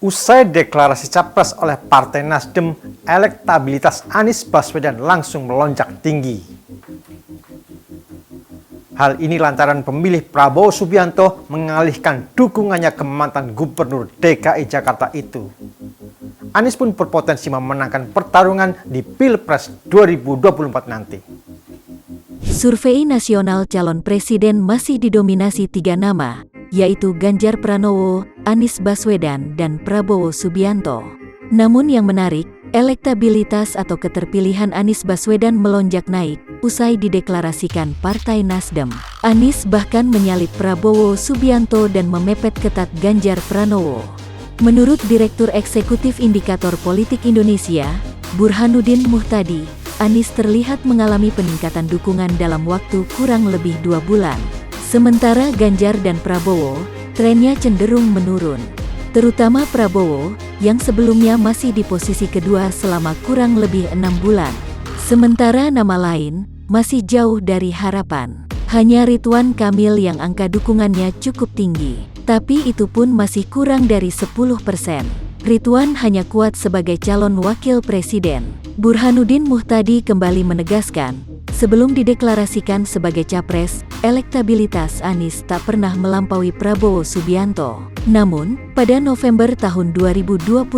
Usai deklarasi capres oleh Partai Nasdem, elektabilitas Anies Baswedan langsung melonjak tinggi. Hal ini lantaran pemilih Prabowo Subianto mengalihkan dukungannya ke mantan Gubernur DKI Jakarta itu. Anies pun berpotensi memenangkan pertarungan di Pilpres 2024 nanti. Survei nasional calon presiden masih didominasi 3 nama, yaitu Ganjar Pranowo, Anies Baswedan, dan Prabowo Subianto. Namun yang menarik, elektabilitas atau keterpilihan Anies Baswedan melonjak naik usai dideklarasikan Partai Nasdem. Anies bahkan menyalip Prabowo Subianto dan memepet ketat Ganjar Pranowo. Menurut Direktur Eksekutif Indikator Politik Indonesia, Burhanuddin Muhtadi, Anies terlihat mengalami peningkatan dukungan dalam waktu kurang lebih 2 bulan. Sementara Ganjar dan Prabowo, trennya cenderung menurun. Terutama Prabowo, yang sebelumnya masih di posisi kedua selama kurang lebih 6 bulan. Sementara nama lain, masih jauh dari harapan. Hanya Ridwan Kamil yang angka dukungannya cukup tinggi. Tapi itu pun masih kurang dari 10%. Ridwan hanya kuat sebagai calon wakil presiden. Burhanuddin Muhtadi kembali menegaskan, sebelum dideklarasikan sebagai capres, elektabilitas Anies tak pernah melampaui Prabowo Subianto. Namun, pada November tahun 2022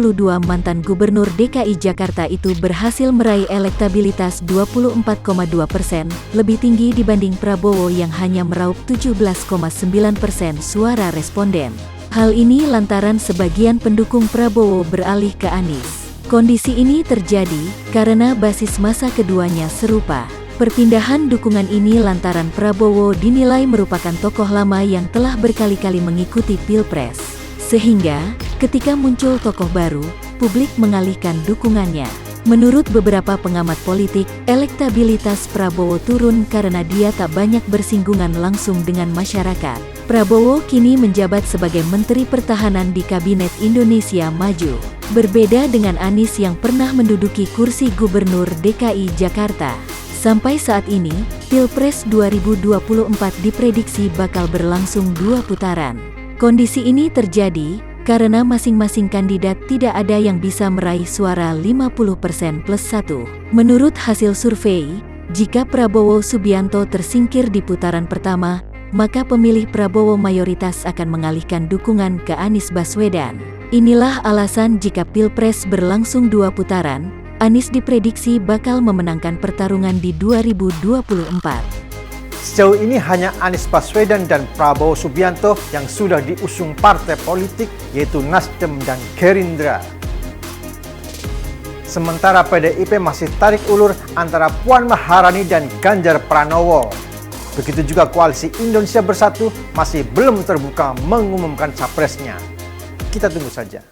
mantan Gubernur DKI Jakarta itu berhasil meraih elektabilitas 24,2%, lebih tinggi dibanding Prabowo yang hanya meraup 17,9% suara responden. Hal ini lantaran sebagian pendukung Prabowo beralih ke Anies. Kondisi ini terjadi karena basis masa keduanya serupa. Perpindahan dukungan ini lantaran Prabowo dinilai merupakan tokoh lama yang telah berkali-kali mengikuti Pilpres. Sehingga, ketika muncul tokoh baru, publik mengalihkan dukungannya. Menurut beberapa pengamat politik, elektabilitas Prabowo turun karena dia tak banyak bersinggungan langsung dengan masyarakat. Prabowo kini menjabat sebagai Menteri Pertahanan di Kabinet Indonesia Maju. Berbeda dengan Anies yang pernah menduduki kursi Gubernur DKI Jakarta. Sampai saat ini, Pilpres 2024 diprediksi bakal berlangsung 2 putaran. Kondisi ini terjadi karena masing-masing kandidat tidak ada yang bisa meraih suara 50% plus 1. Menurut hasil survei, jika Prabowo Subianto tersingkir di putaran pertama, maka pemilih Prabowo mayoritas akan mengalihkan dukungan ke Anies Baswedan. Inilah alasan jika Pilpres berlangsung 2 putaran, Anies diprediksi bakal memenangkan pertarungan di 2024. Sejauh ini hanya Anies Baswedan dan Prabowo Subianto yang sudah diusung partai politik yaitu Nasdem dan Gerindra. Sementara PDIP masih tarik ulur antara Puan Maharani dan Ganjar Pranowo. Begitu juga Koalisi Indonesia Bersatu masih belum terbuka mengumumkan capresnya. Kita tunggu saja.